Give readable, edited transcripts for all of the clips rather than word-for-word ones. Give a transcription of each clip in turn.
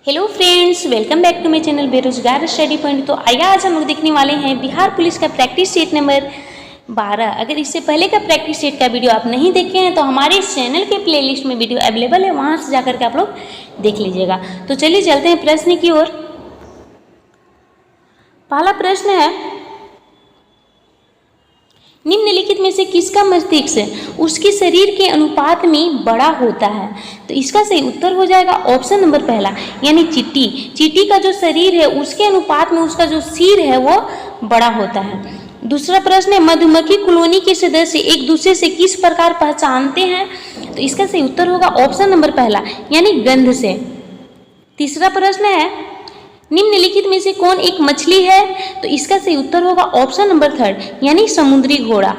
Hello friends, welcome back to my channel Berojgar study point. तो आइए आज हम लोग देखने वाले हैं बिहार पुलिस का प्रैक्टिस सेट नंबर 12। अगर इससे पहले का प्रैक्टिस सेट का वीडियो आप नहीं देखे हैं तो हमारे इस चैनल के प्लेलिस्ट में वीडियो अवेलेबल है, वहां से जाकर के आप लोग देख लीजिएगा। तो चलिए चलते हैं प्रश्न की ओर। पहला प्रश्न है, निम्नलिखित में से किसका मस्तिष्क उसके शरीर के अनुपात में बड़ा होता है? तो इसका सही उत्तर हो जाएगा ऑप्शन नंबर पहला, यानी चींटी। चींटी का जो शरीर है उसके अनुपात में उसका जो सिर है वो बड़ा होता है। दूसरा प्रश्न है, मधुमक्खी कॉलोनी के सदस्य एक दूसरे से किस प्रकार पहचानते हैं? तो इसका सही उत्तर होगा ऑप्शन नंबर पहला, यानी गंध से। तीसरा प्रश्न है, निम्नलिखित में से कौन एक मछली है? तो इसका सही उत्तर होगा ऑप्शन नंबर थर्ड, यानी समुद्री घोड़ा।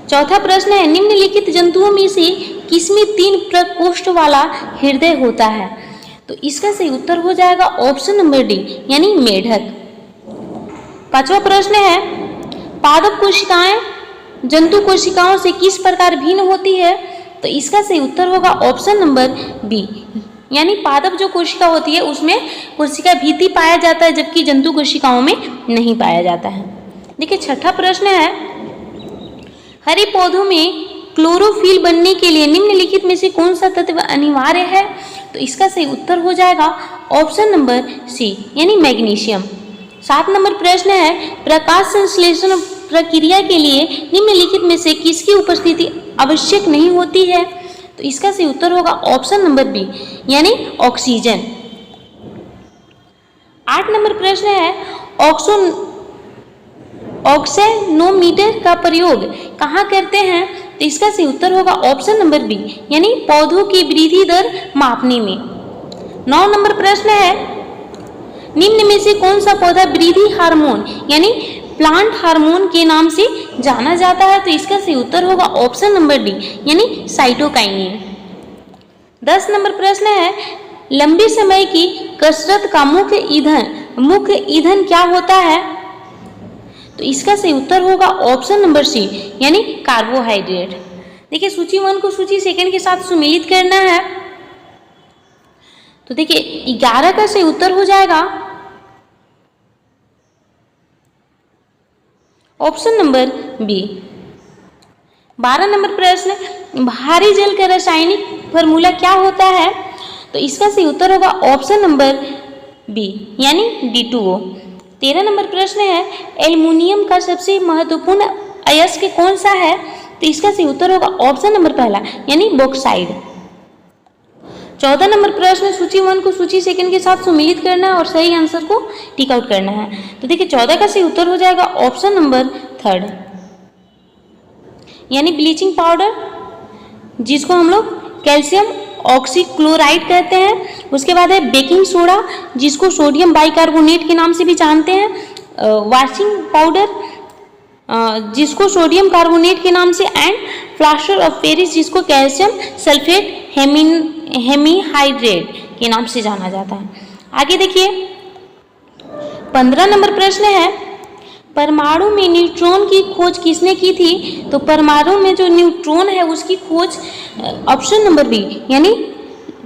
चौथा प्रश्न है, निम्नलिखित जंतुओं में से किसमें 3 प्रकोष्ठ वाला हृदय होता है? तो इसका सही उत्तर हो जाएगा ऑप्शन नंबर डी, यानी मेढक। पांचवा प्रश्न है, पादप कोशिकाएं जंतु कोशिकाओं से किस प्रकार भिन्न होती है? तो इसका सही उत्तर होगा ऑप्शन नंबर बी, यानी पादप जो कोशिका होती है उसमें कोशिका भित्ति पाया जाता है, जबकि जंतु कोशिकाओं में नहीं पाया जाता है। देखिए छठा प्रश्न है, हरे पौधों में क्लोरोफिल बनने के लिए निम्नलिखित में से कौन सा तत्व अनिवार्य है? तो इसका सही उत्तर हो जाएगा ऑप्शन नंबर सी, यानी मैग्नीशियम। 7 नंबर प्रश्न है, प्रकाश संश्लेषण प्रक्रिया के लिए निम्नलिखित में से किसकी उपस्थिति आवश्यक नहीं होती है? तो इसका सही उत्तर होगा ऑप्शन नंबर बी, यानी ऑक्सीजन। 8 नंबर प्रश्न है, ऑक्सेनोमीटर का प्रयोग कहाँ करते हैं? तो इसका सही उत्तर होगा ऑप्शन नंबर बी, यानी पौधों की वृद्धि दर मापने में। 9 नंबर प्रश्न है, निम्न में से कौन सा पौधा वृद्धि हार्मोन यानी प्लांट हार्मोन के नाम से जाना जाता है? तो इसका सही उत्तर होगा ऑप्शन नंबर डी, यानी साइटोकाइनिन। 10 नंबर प्रश्न है, लंबे समय की कसरत का मुख्य ईंधन क्या होता है? तो इसका सही उत्तर होगा ऑप्शन नंबर सी, यानी कार्बोहाइड्रेट। देखिए सूची 1 को सूची 2 के साथ सुमेलित करना है। तो देखिए 11 का सही उत्तर हो जाएगा ऑप्शन नंबर बी। 12 नंबर प्रश्न, भारी जल का रासायनिक फॉर्मूला क्या होता है? तो इसका सही उत्तर होगा ऑप्शन नंबर बी, यानी D2O। 13 नंबर प्रश्न है, एल्युमिनियम का सबसे महत्वपूर्ण अयस्क कौन सा है? तो इसका सही उत्तर होगा ऑप्शन नंबर पहला, यानी बॉक्साइड। 14 नंबर प्रश्न, सूची 1 को सूची 2 के साथ सुमेलित करना है और सही आंसर को टिक आउट करना है। तो देखिए 14 का सही उत्तर हो जाएगा ऑप्शन नंबर थर्ड, यानी ब्लीचिंग पाउडर, जिसको हम लोग कैल्शियम ऑक्सीक्लोराइड कहते हैं। उसके बाद है बेकिंग सोडा, जिसको सोडियम बाइकार्बोनेट के नाम से भी जानते हैं। वॉशिंग पाउडर, जिसको सोडियम कार्बोनेट के नाम से, एंड प्लास्टर ऑफ पेरिस, जिसको कैल्शियम सल्फेट हेमीहाइड्रेट के नाम से जाना जाता है। आगे देखिए 15 नंबर प्रश्न है, परमाणु में न्यूट्रॉन की खोज किसने की थी? तो परमाणु में जो न्यूट्रॉन है उसकी खोज ऑप्शन नंबर बी, यानी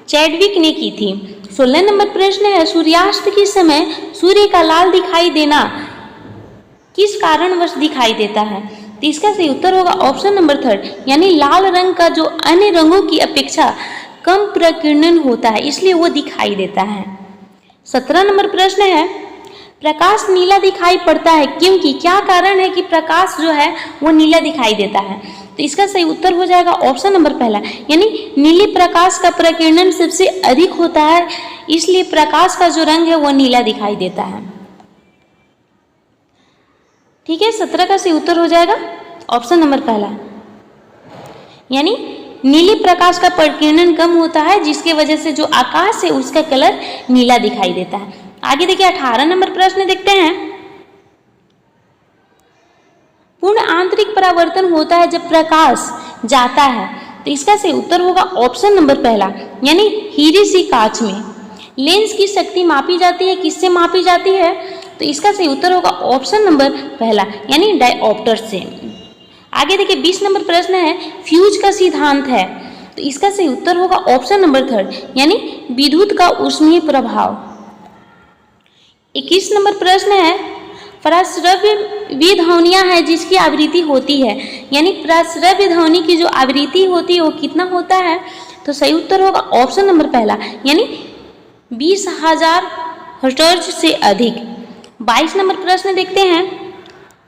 चैडविक ने की थी। 16 नंबर प्रश्न है, सूर्यास्त के समय सूर्य का लाल दिखाई देना किस कारणवश दिखाई देता है? तो इसका सही उत्तर होगा ऑप्शन नंबर थर्ड, यानी लाल रंग का जो अन्य रंगों की अपेक्षा कम प्रकीर्णन होता है, इसलिए वो दिखाई देता है। 17 नंबर प्रश्न है, प्रकाश नीला दिखाई पड़ता है क्योंकि क्या कारण है कि प्रकाश जो है वो नीला दिखाई देता है? तो इसका सही उत्तर हो जाएगा ऑप्शन नंबर पहला, यानी नीले प्रकाश का प्रकीर्णन सबसे अधिक होता है, इसलिए प्रकाश का जो रंग है वो नीला दिखाई देता है। ठीक है, 17 का सही उत्तर हो जाएगा ऑप्शन नंबर पहला, यानी नीले प्रकाश का प्रकीर्णन कम होता है, जिसके वजह से जो आकाश है उसका कलर नीला दिखाई देता है। आगे देखिए 18 नंबर प्रश्न देखते हैं, पूर्ण आंतरिक परावर्तन होता है जब प्रकाश जाता है। तो इसका सही उत्तर होगा ऑप्शन नंबर पहला, यानी हीरे से कांच में। लेंस की शक्ति मापी जाती है, किससे मापी जाती है? तो इसका सही उत्तर होगा ऑप्शन नंबर पहला, यानी डायऑप्टर से। आगे देखिए 20 नंबर प्रश्न है, फ्यूज का सिद्धांत है तो इसका सही उत्तर होगा ऑप्शन नंबर थर्ड, यानी विद्युत का ऊष्मीय प्रभाव। 21 नंबर प्रश्न है, प्रस्रव्य ध्वनियाँ है जिसकी आवृत्ति होती है, यानी प्रस्रव्य ध्वनि की जो आवृत्ति होती है वो कितना होता है, तो सही उत्तर होगा ऑप्शन नंबर पहला, यानी 20,000 हर्ट्ज से अधिक। 22 नंबर प्रश्न देखते हैं,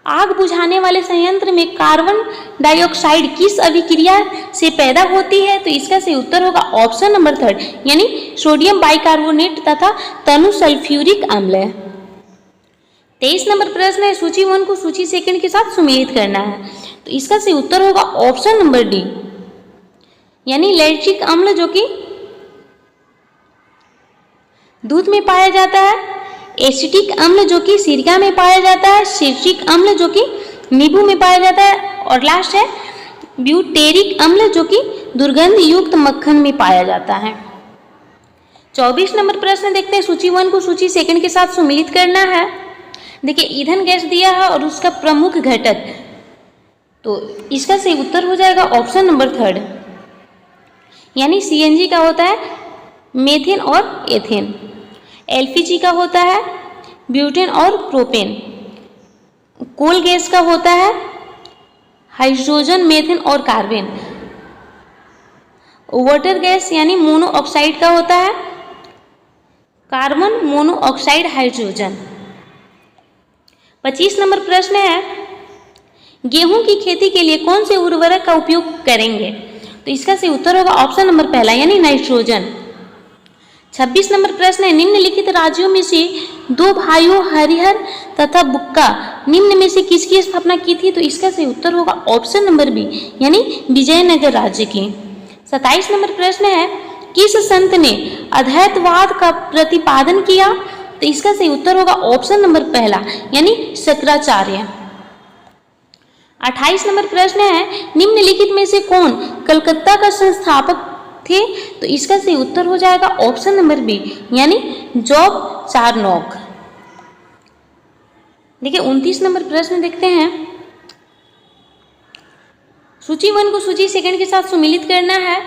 आग बुझाने वाले संयंत्र में कार्बन डाइऑक्साइड किस अभिक्रिया से पैदा होती है, तो इसका सही उत्तर होगा ऑप्शन नंबर थर्ड, यानी सोडियम बाइकार्बोनेट तथा तनु सल्फ्यूरिक अम्ल। 23 नंबर प्रश्न है, सूची 1 को सूची सेकंड के साथ सुमेलित करना है, तो इसका सही उत्तर होगा ऑप्शन नंबर डी, यानी लैक्टिक अम्ल जो कि दूध में पाया जाता है, एसिटिक अम्ल जो कि सिरका में पाया जाता है, सिट्रिक अम्ल जो कि नींबू में पाया जाता है, और लास्ट है ब्यूटेरिक अम्ल जो कि दुर्गंध युक्त मक्खन में पाया जाता है। 24 नंबर प्रश्न देखते हैं, सूची 1 को सूची सेकंड के साथ सुमेलित करना है। देखिए ईंधन गैस दिया है और उसका प्रमुख घटक, तो इसका सही उत्तर हो जाएगा ऑप्शन नंबर थर्ड, यानी सीएनजी का होता है मेथेन और एथेन, एलपीजी का होता है ब्यूटेन और प्रोपेन, कोल गैस का होता है हाइड्रोजन, मेथेन और कार्बन, वाटर गैस यानी मोनोऑक्साइड का होता है कार्बन मोनोऑक्साइड हाइड्रोजन। 25 नंबर प्रश्न है, गेहूं की खेती के लिए कौन से उर्वरक का उपयोग करेंगे, तो इसका सही उत्तर होगा ऑप्शन नंबर पहला, यानी नाइट्रोजन। 26 नंबर प्रश्न है, निम्नलिखित राज्यों में से दो भाइयों हरिहर तथा बुक्का निम्न में से किसकी स्थापना की थी, तो इसका सही उत्तर होगा ऑप्शन नंबर बी, यानी विजयनगर राज्य की। 27 नंबर प्रश्न है, किस संत ने अद्वैतवाद का प्रतिपादन किया, तो इसका सही उत्तर होगा ऑप्शन नंबर पहला, यानी शंकराचार्य। 28 नंबर प्रश्न है, निम्नलिखित में से कौन कलकत्ता का संस्थापक थे, तो इसका सही उत्तर हो जाएगा ऑप्शन नंबर बी, यानी जॉब चारनॉक। देखिए 29 नंबर प्रश्न देखते हैं, सूची 1 को सूची सेकंड के साथ सुमेलित करना है,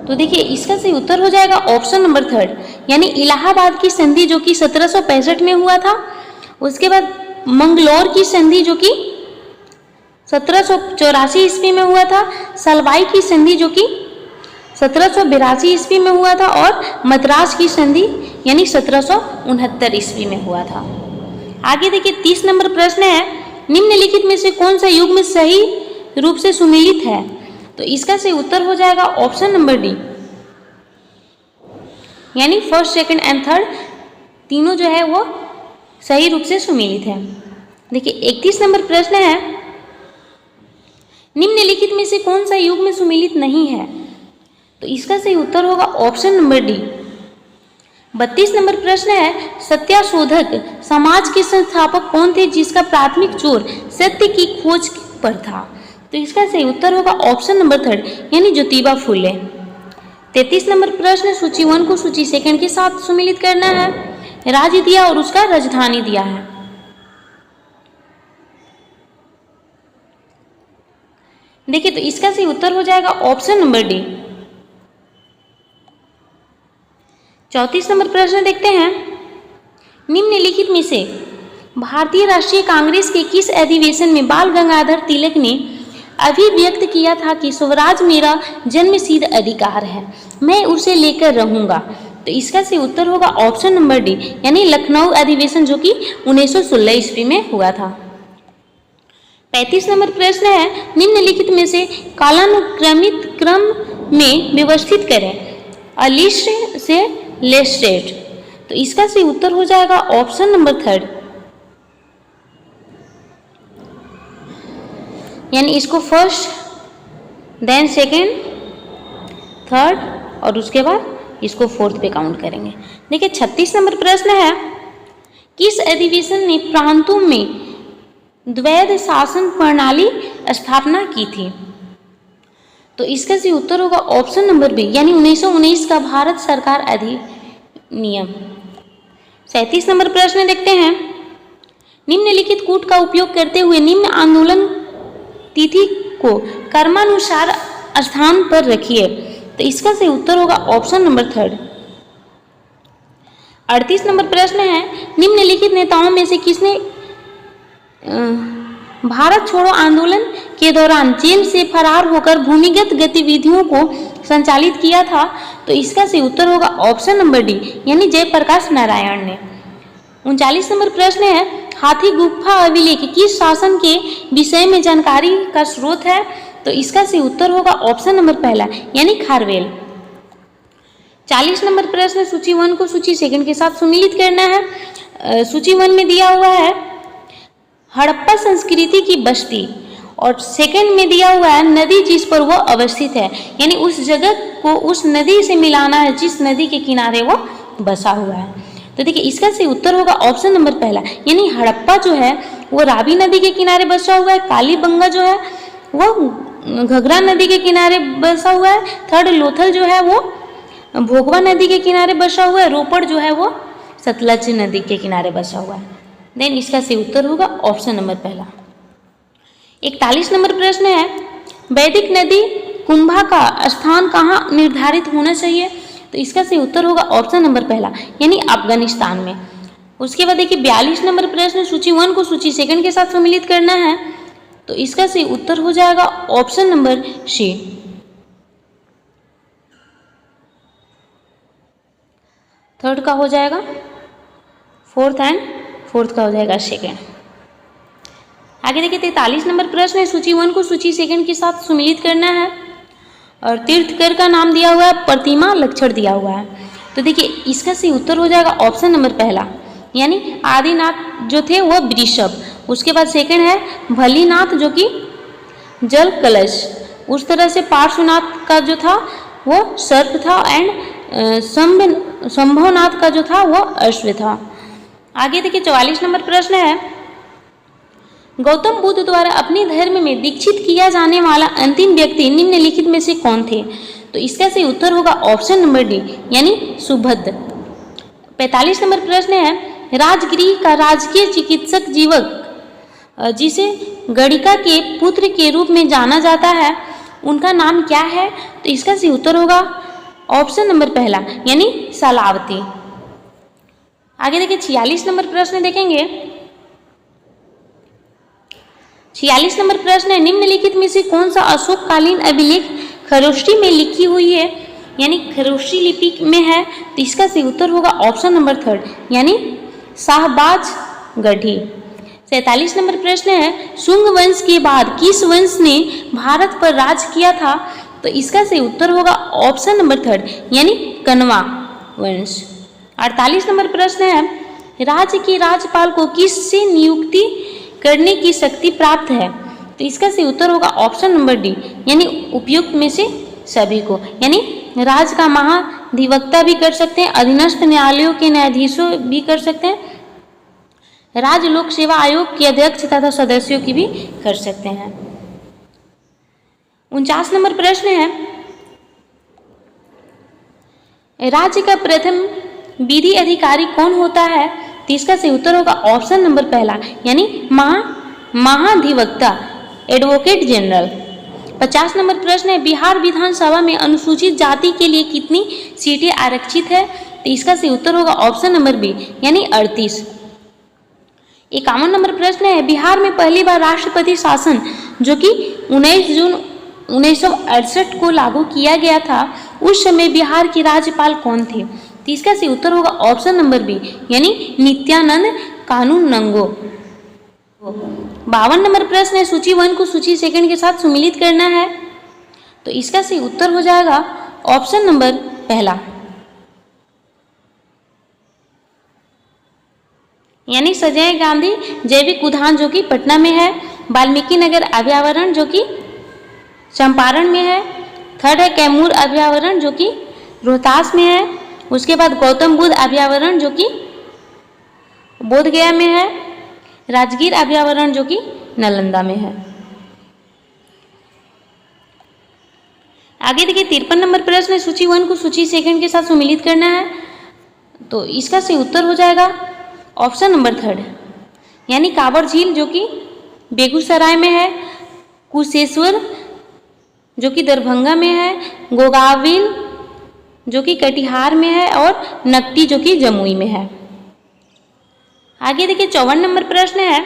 तो देखिए इसका सही उत्तर हो जाएगा ऑप्शन नंबर थर्ड, यानी इलाहाबाद की संधि जो कि 1765 में हुआ था, उसके बाद मंगलौर की संधि जो कि 1784 ईस्वी में हुआ था, सलवाई की संधि जो कि 1782 ईस्वी में हुआ था, और मद्रास की संधि यानी 1769 ईस्वी में हुआ था। आगे देखिए 30 नंबर प्रश्न है, निम्नलिखित में से कौन सा युग्म सही रूप से सुमेलित है, तो इसका सही उत्तर हो जाएगा ऑप्शन नंबर डी, यानी फर्स्ट सेकंड एंड थर्ड तीनों जो है वो सही रूप से सुमेलित है। देखिए 31 नंबर प्रश्न है, निम्नलिखित में से कौन सा युग्म सुमेलित नहीं है, तो इसका सही उत्तर होगा ऑप्शन नंबर डी। 32 नंबर प्रश्न है, सत्याशोधक समाज के संस्थापक कौन थे जिसका प्राथमिक जोर सत्य की खोज पर था, तो इसका सही उत्तर होगा ऑप्शन नंबर थर्ड, यानी ज्योतिबा फुले। 33 नंबर प्रश्न, सूची 1 को सूची सेकंड के साथ सुमेलित करना है। राज्य दिया और उसका राजधानी दिया है। देखिए तो इसका सही उत्तर हो जाएगा ऑप्शन नंबर डी। 34 नंबर प्रश्न देखते हैं, निम्नलिखित में से भारतीय राष्ट्रीय कांग्रेस के किस अधिवेशन में बाल गंगाधर तिलक ने अभिव्यक्त किया था कि स्वराज मेरा जन्मसिद्ध अधिकार है, मैं उसे लेकर रहूंगा, तो इसका सही उत्तर होगा ऑप्शन नंबर डी, यानी लखनऊ अधिवेशन जो कि 1916 ईस्वी में हुआ था। 35 नंबर प्रश्न है, निम्नलिखित में से कालानुक्रमित क्रम में व्यवस्थित करें, अ लिस्ट से लिस्टेड, तो इसका सही उत्तर हो जाएगा ऑप्शन नंबर थर्ड, यानी इसको फर्स्ट देन सेकेंड थर्ड और उसके बाद इसको फोर्थ पे काउंट करेंगे। देखिए 36 नंबर प्रश्न है, किस अधिवेशन ने प्रांतों में द्वैध शासन प्रणाली स्थापना की थी, तो इसका सही उत्तर होगा ऑप्शन नंबर बी, यानी 1919 का भारत सरकार अधिनियम। 37 नंबर प्रश्न देखते हैं, निम्नलिखित कूट का उपयोग करते हुए निम्न आंदोलन तिथि को कर्मानुसार स्थान पर रखिए, तो इसका सही उत्तर होगा ऑप्शन नंबर थर्ड। 38 नंबर प्रश्न है, निम्नलिखित नेताओं में से किसने भारत छोड़ो आंदोलन के दौरान जेल से फरार होकर भूमिगत गतिविधियों को संचालित किया था? तो इसका सही उत्तर होगा ऑप्शन नंबर डी, यानी जयप्रकाश नारायण ने। 39 नंबर प्रश्न है, हाथी गुफा अभिलेख किस शासन के विषय में जानकारी का स्रोत है? तो इसका सही उत्तर होगा ऑप्शन नंबर पहला, यानी खारवेल। 40 नंबर प्रश्न, सूची 1 को सूची 2 के साथ सम्मिलित करना है। सूची 1 में दिया हुआ है हड़प्पा संस्कृति की बस्ती, और सेकंड में दिया हुआ है नदी जिस पर वो अवस्थित है, यानी उस जगह को उस नदी से मिलाना है जिस नदी के किनारे वो बसा हुआ है। तो देखिए इसका सही उत्तर होगा ऑप्शन नंबर पहला, यानी हड़प्पा जो है वो रावी नदी के किनारे बसा हुआ है, कालीबंगा जो है वो घघरा नदी के किनारे बसा हुआ है, थर्ड लोथल जो है वो भोगवा नदी के किनारे बसा हुआ है, रोपड़ जो है वो सतलज नदी के किनारे बसा हुआ है। देन इसका सही उत्तर होगा ऑप्शन नंबर पहला। 41 नंबर प्रश्न है, वैदिक नदी कुंभा का स्थान कहाँ निर्धारित होना चाहिए? तो इसका सही उत्तर होगा ऑप्शन नंबर पहला, यानी अफगानिस्तान में। उसके बाद देखिए 42 नंबर प्रश्न, सूची 1 को सूची 2 के साथ सम्मिलित करना है। तो इसका सही उत्तर हो जाएगा ऑप्शन नंबर सी। थर्ड का हो जाएगा फोर्थ एंड फोर्थ का हो जाएगा सेकेंड। आगे देखिए 43 नंबर प्रश्न है, सूची 1 को सूची 2 के साथ सम्मिलित करना है, और तीर्थकर का नाम दिया हुआ है, प्रतिमा लक्षण दिया हुआ है। तो देखिए इसका सही उत्तर हो जाएगा ऑप्शन नंबर पहला, यानी आदिनाथ जो थे वो वृषभ। उसके बाद सेकंड है भलीनाथ जो कि जल कलश, उस तरह से पार्श्वनाथ का जो था वो सर्प था, एंड शंभवनाथ का जो था वो अश्व था। आगे देखिए 44 नंबर प्रश्न है, गौतम बुद्ध द्वारा अपने धर्म में दीक्षित किया जाने वाला अंतिम व्यक्ति निम्नलिखित में से कौन थे? तो इसका सही उत्तर होगा ऑप्शन नंबर डी, यानी सुभद्र। 45 नंबर प्रश्न है, राजगृह का राजकीय चिकित्सक जीवक जिसे गणिका के पुत्र के रूप में जाना जाता है उनका नाम क्या है? तो इसका सही उत्तर होगा ऑप्शन नंबर पहला, यानी सालावती। आगे देखिए 46 नंबर प्रश्न देखेंगे। 46 नंबर प्रश्न है, निम्नलिखित में से कौन सा अशोककालीन अभिलेख खरोष्टी में लिखी हुई है, यानी खरोष्टी लिपि में है? तो इसका सही उत्तर होगा ऑप्शन नंबर थर्ड, यानी शाहबाज गढ़ी। 47 नंबर प्रश्न है, शुंग वंश के बाद किस वंश ने भारत पर राज किया था? तो इसका सही उत्तर होगा ऑप्शन नंबर थर्ड, यानी कण्वा वंश। 48 नंबर प्रश्न है, राज्य के राज्यपाल को किससे नियुक्ति करने की शक्ति प्राप्त है? तो इसका सही उत्तर होगा ऑप्शन नंबर डी, यानी उपयुक्त में से सभी को, यानी राज्य का महाधिवक्ता भी कर सकते हैं, अधीनस्थ न्यायालयों के न्यायाधीशों भी कर सकते हैं, राज्य लोक सेवा आयोग के अध्यक्ष तथा सदस्यों की भी कर सकते हैं। 49 नंबर प्रश्न है, राज्य का प्रथम विधि अधिकारी कौन होता है? तो इसका सही उत्तर होगा ऑप्शन नंबर पहला, यानी महाधिवक्ता, एडवोकेट जनरल। 50 नंबर प्रश्न है, बिहार विधानसभा में अनुसूचित जाति के लिए कितनी सीटें आरक्षित है? तो इसका सही उत्तर होगा ऑप्शन नंबर बी, यानी 38। 51 नंबर प्रश्न है, बिहार में पहली बार राष्ट्रपति शासन जो कि 19 जून 1968 को लागू किया गया था, उस समय बिहार के राज्यपाल कौन थे? तो इसका सही उत्तर होगा ऑप्शन नंबर बी, यानी नित्यानंद कानूनगो। 52 नंबर प्रश्न है, सूची 1 को सूची 2 के साथ सम्मिलित करना है। तो इसका सही उत्तर हो जाएगा ऑप्शन नंबर पहला, यानी संजय गांधी जैविक उद्यान जो कि पटना में है, वाल्मीकि नगर अभ्यावरण जो कि चंपारण में है, थर्ड है कैमूर अभ्यावरण जो कि रोहतास में है, उसके बाद गौतम बुद्ध अभ्यावरण जो कि बोधगया में है, राजगीर अभ्यावरण जो कि नालंदा में है। आगे देखिए 53 नंबर प्रश्न है, सूची 1 को सूची 2 के साथ सम्मिलित करना है। तो इसका सही उत्तर हो जाएगा ऑप्शन नंबर थर्ड, यानी कांवर झील जो कि बेगूसराय में है, कुशेश्वर जो कि दरभंगा में है, गोगाविल जो कि कटिहार में है और नकटी जो कि जमुई में है। आगे देखिए 54 नंबर प्रश्न है,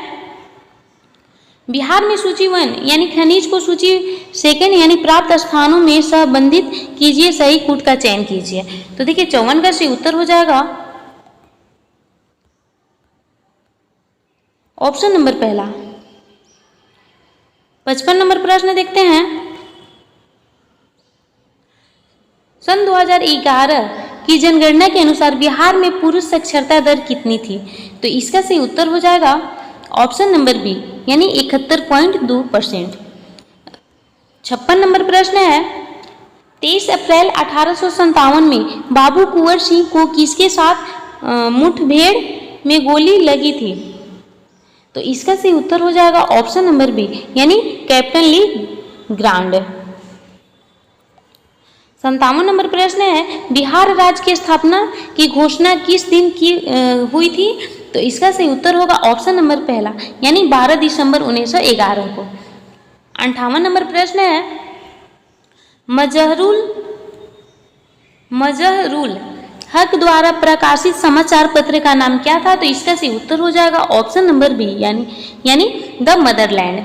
बिहार में सूची 1 यानी खनिज को सूची 2 यानी प्राप्त स्थानों में संबंधित कीजिए, सही कूट का चयन कीजिए। तो देखिए 54 का सही उत्तर हो जाएगा ऑप्शन नंबर पहला। 55 नंबर प्रश्न देखते हैं, सन 2011 की जनगणना के अनुसार बिहार में पुरुष साक्षरता दर कितनी थी? तो इसका सही उत्तर हो जाएगा ऑप्शन नंबर बी यानी 71.2%। 56 नंबर प्रश्न है, 23 अप्रैल 1857 में बाबू कुंवर सिंह को किसके साथ मुठभेड़ में गोली लगी थी? तो इसका सही उत्तर हो जाएगा ऑप्शन नंबर बी यानी कैप्टन ली ग्रांड। 57 नंबर प्रश्न है, बिहार राज्य की स्थापना की घोषणा किस दिन की हुई थी? तो इसका सही उत्तर होगा ऑप्शन नंबर पहला यानी 12 दिसंबर 1911 को। 58 नंबर प्रश्न है, मजहरूल हक द्वारा प्रकाशित समाचार पत्र का नाम क्या था? तो इसका सही उत्तर हो जाएगा ऑप्शन नंबर बी यानी द मदरलैंड।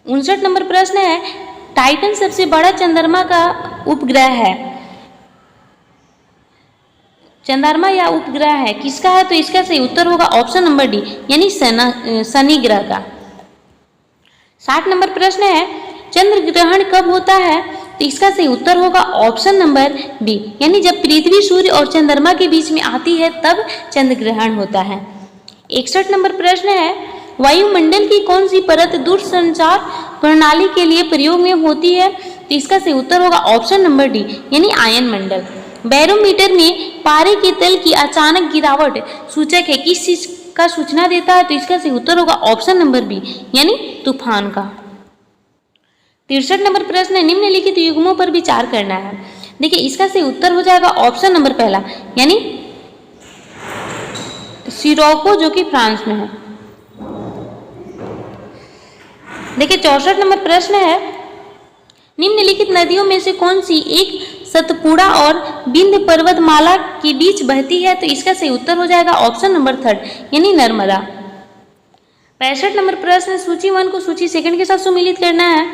59 नंबर प्रश्न है, टाइटन सबसे बड़ा चंद्रमा का उपग्रह है, चंद्रमा या उपग्रह है किसका है? तो इसका सही उत्तर होगा ऑप्शन नंबर डी यानी शनि ग्रह का। 60 नंबर प्रश्न है, चंद्र ग्रहण कब होता है? तो इसका सही उत्तर होगा ऑप्शन नंबर बी यानी जब पृथ्वी सूर्य और चंद्रमा के बीच में आती है तब चंद्र ग्रहण होता है। 61 नंबर प्रश्न है, वायुमंडल की कौन सी परत दूरसंचार प्रणाली के लिए प्रयोग में होती है? तो इसका सही उत्तर होगा ऑप्शन नंबर डी यानी आयन मंडल। बैरोमीटर में पारे के तल की अचानक गिरावट सूचक है, किस चीज का सूचना देता है? तो इसका सही उत्तर होगा ऑप्शन नंबर बी यानी तूफान का। 63 नंबर प्रश्न है, निम्नलिखित युग्मों पर विचार करना है। देखिए इसका सही उत्तर हो जाएगा ऑप्शन नंबर पहला यानी सिरोको जो कि फ्रांस में है। देखिए 64 नंबर प्रश्न है, निम्नलिखित नदियों में से कौन सी एक सतपुड़ा और विंध्य पर्वतमाला के बीच बहती है? तो इसका सही उत्तर हो जाएगा ऑप्शन नंबर 3 यानी नर्मदा। 65 नंबर प्रश्न, सूची 1 को सूची 2 के साथ सम्मिलित करना है,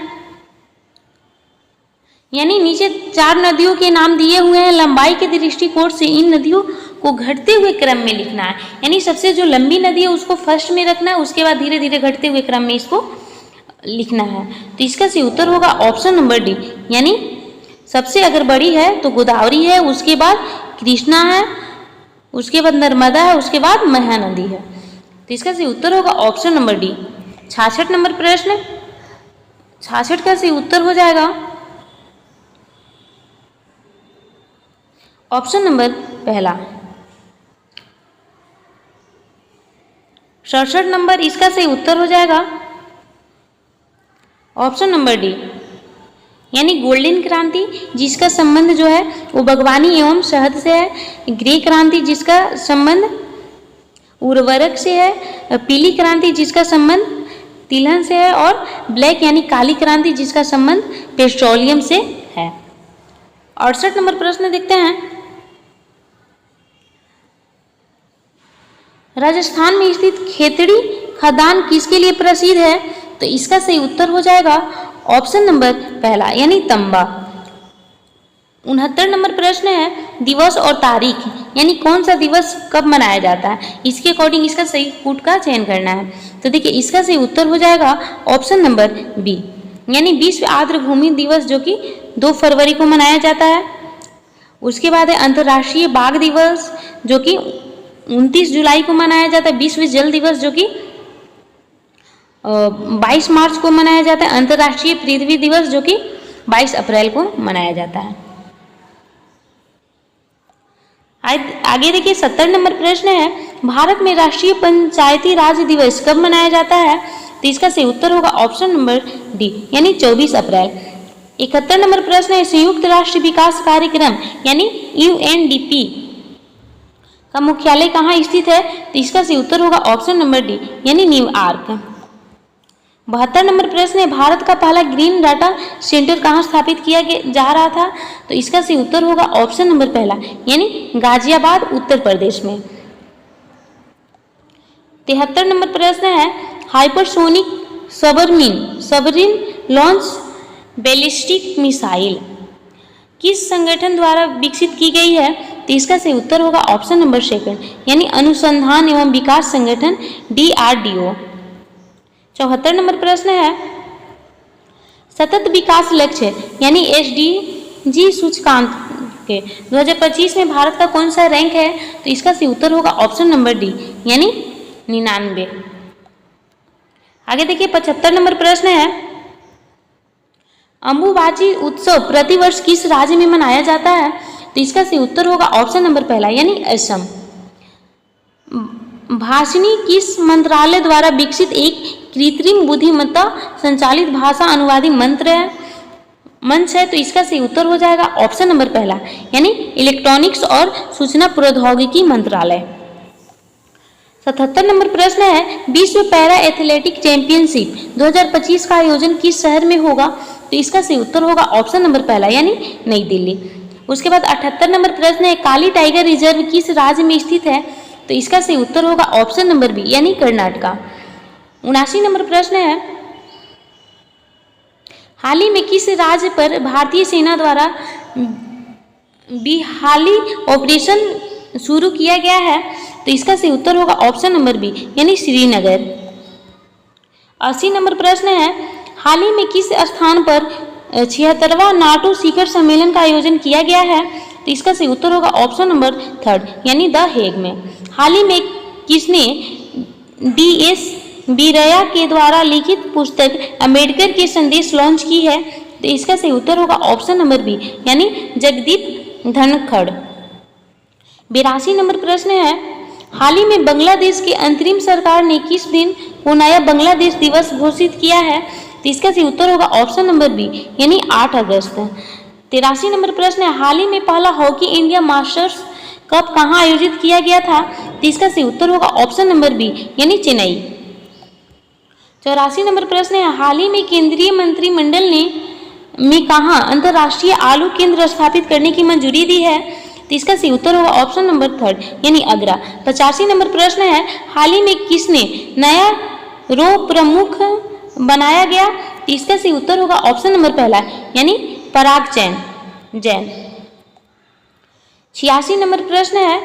यानी नीचे 4 नदियों के नाम दिए हुए हैं, लंबाई के दृष्टिकोण से इन नदियों को घटते हुए क्रम में लिखना है, यानी सबसे जो लंबी नदी है उसको फर्स्ट में रखना है, उसके बाद धीरे धीरे घटते हुए क्रम में इसको लिखना है। तो इसका सही उत्तर होगा ऑप्शन नंबर डी यानी सबसे अगर बड़ी है तो गोदावरी है, उसके बाद कृष्णा है, उसके बाद नर्मदा है, उसके बाद महानदी है। तो इसका सही उत्तर होगा ऑप्शन नंबर डी। 66 नंबर प्रश्न, 66 का सही उत्तर हो जाएगा ऑप्शन नंबर पहला। 67 नंबर इसका सही उत्तर हो जाएगा ऑप्शन नंबर डी यानी गोल्डन क्रांति जिसका संबंध जो है वो बागवानी एवं शहद से है, ग्रे क्रांति जिसका संबंध उर्वरक से है, पीली क्रांति जिसका संबंध तिलहन से है और ब्लैक यानी काली क्रांति जिसका संबंध पेट्रोलियम से है। 68 नंबर प्रश्न देखते हैं, राजस्थान में स्थित खेतड़ी खदान किसके लिए प्रसिद्ध है? तो इसका सही उत्तर हो जाएगा ऑप्शन नंबर पहला यानी तंबा। 69 नंबर प्रश्न है, दिवस और तारीख यानी कौन सा दिवस कब मनाया जाता है, इसके अकॉर्डिंग इसका सही कूट का चयन करना है। तो देखिए इसका सही उत्तर हो जाएगा ऑप्शन नंबर बी यानी विश्व आर्द्र भूमि दिवस जो कि 2 फरवरी को मनाया जाता है। उसके बाद है अंतर्राष्ट्रीय बाघ दिवस जो कि 29 जुलाई को मनाया जाता है, विश्व जल दिवस जो कि 22 मार्च को मनाया जाता है, अंतर्राष्ट्रीय पृथ्वी दिवस जो कि 22 अप्रैल को मनाया जाता है। आगे देखिए 70 नंबर प्रश्न है, भारत में राष्ट्रीय पंचायती राज दिवस कब मनाया जाता है? तो इसका सही उत्तर होगा ऑप्शन नंबर डी यानी 24 अप्रैल। 71 नंबर प्रश्न है, संयुक्त राष्ट्र विकास कार्यक्रम यानी UNDP का मुख्यालय कहाँ स्थित है? तो इसका सही उत्तर होगा ऑप्शन नंबर डी यानी न्यूयॉर्क। 72 नंबर प्रश्न है, भारत का पहला ग्रीन डाटा सेंटर कहाँ स्थापित किया जा रहा था? तो इसका सही उत्तर होगा ऑप्शन नंबर पहला, यानी गाजियाबाद उत्तर प्रदेश में। 73 नंबर प्रश्न है, hypersonic submarine launch ballistic missile किस संगठन द्वारा विकसित की गई है? तो इसका सही उत्तर होगा ऑप्शन नंबर सेकंड, यानी अनुसंधान एवं विकास संगठन DRDO। 74 नंबर प्रश्न है, सतत विकास लक्ष्य यानी SDG सूचकांक के 2025 में भारत का कौन सा रैंक है? तो इसका सही उत्तर होगा ऑप्शन नंबर डी, यानी 99। आगे देखिए 75 नंबर प्रश्न है, अंबुबाची उत्सव प्रतिवर्ष किस राज्य में मनाया जाता है? तो इसका सही उत्तर होगा ऑप्शन नंबर पहला, यानी असम। भाषिणी किस मंत्रालय द्वारा विकसित एक कृत्रिम बुद्धिमत्ता संचालित भाषा अनुवादी मंच है? तो इसका सही उत्तर हो जाएगा ऑप्शन नंबर पहला, यानी इलेक्ट्रॉनिक्स और सूचना प्रौद्योगिकी मंत्रालय। 77 नंबर प्रश्न है, विश्व पैरा एथलेटिक चैंपियनशिप 2025 का आयोजन किस शहर में होगा? तो इसका सही उत्तर होगा ऑप्शन नंबर पहला, यानी नई दिल्ली। उसके बाद 78 नंबर प्रश्न है, काली टाइगर रिजर्व किस राज्य में स्थित है? तो इसका सही उत्तर होगा ऑप्शन नंबर बी, यानी कर्नाटका। 79 नंबर प्रश्न है, हाल ही में किस राज्य पर भारतीय सेना द्वारा बिहाली ऑपरेशन शुरू किया गया है? तो इसका सही उत्तर होगा ऑप्शन नंबर बी, यानी श्रीनगर। 80 नंबर प्रश्न है, हाल ही में किस स्थान पर 76वां नाटो शिखर सम्मेलन का आयोजन किया गया है? तो इसका सही उत्तर होगा ऑप्शन नंबर थर्ड, यानी द हेग में। हाल ही में किसने DS बीरया के द्वारा लिखित पुस्तक अम्बेडकर के संदेश लॉन्च की है? तो इसका सही उत्तर होगा ऑप्शन नंबर बी, यानी जगदीप धनखड़। 82 नंबर प्रश्न है, हाल ही में बांग्लादेश की अंतरिम सरकार ने किस दिन को नया बांग्लादेश दिवस घोषित किया है? तो इसका सही उत्तर होगा ऑप्शन नंबर बी, यानी 8 अगस्त। 83 नंबर प्रश्न है, हाल ही में पहला हॉकी इंडिया मास्टर्स कप कहाँ आयोजित किया गया था? तो इसका सही उत्तर होगा ऑप्शन नंबर बी, यानी चेन्नई। 84 नंबर प्रश्न है, हाल ही में केंद्रीय मंत्रिमंडल ने कहाँ अंतर्राष्ट्रीय आलू केंद्र स्थापित करने की मंजूरी दी है? तो इसका सही उत्तर होगा ऑप्शन नंबर थर्ड, यानी आगरा। 85 नंबर प्रश्न है, हाल ही में किसने नया रो प्रमुख बनाया गया? तो इसका सही उत्तर होगा ऑप्शन नंबर पहला, यानी पराग जैन। 86 नंबर प्रश्न है,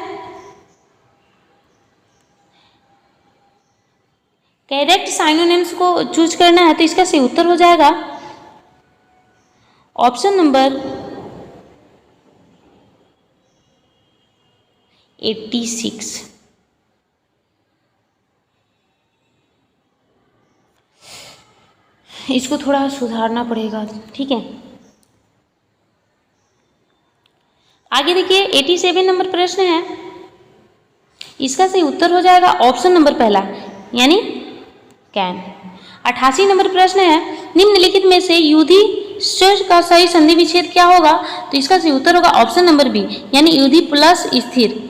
करेक्ट साइनोनिम्स को चूज करना है, तो इसका सही उत्तर हो जाएगा ऑप्शन नंबर 86। इसको थोड़ा सुधारना पड़ेगा, ठीक है। आगे देखिए 87 नंबर प्रश्न है, इसका सही उत्तर हो जाएगा ऑप्शन नंबर पहला, यानी कैन। 88 नंबर प्रश्न है, निम्नलिखित में से युधिष्ठिर का सही संधि विच्छेद क्या होगा? तो इसका सही उत्तर होगा ऑप्शन नंबर बी, यानी युधि प्लस स्थिर।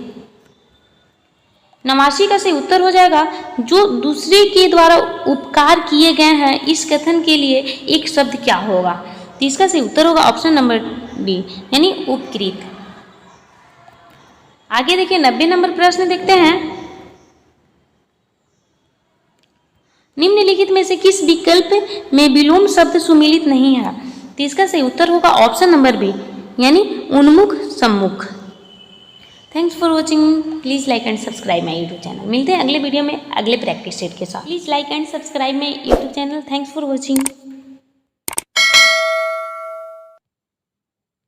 89 का सही उत्तर हो जाएगा, जो दूसरे के द्वारा उपकार किए गए हैं इस कथन के लिए एक शब्द क्या होगा? तो इसका सही उत्तर होगा ऑप्शन नंबर डी, यानी उपकृत। आगे देखिए 90 नंबर प्रश्न देखते हैं, निम्नलिखित में से किस विकल्प में विलोम शब्द सुमेलित नहीं है? तो इसका सही उत्तर होगा ऑप्शन नंबर बी, यानी उन्मुख सम्मुख। Thanks for watching, please like and subscribe my YouTube channel. मिलते हैं अगले वीडियो में अगले प्रैक्टिस सेट के साथ। Please like and subscribe my YouTube channel. Thanks for watching.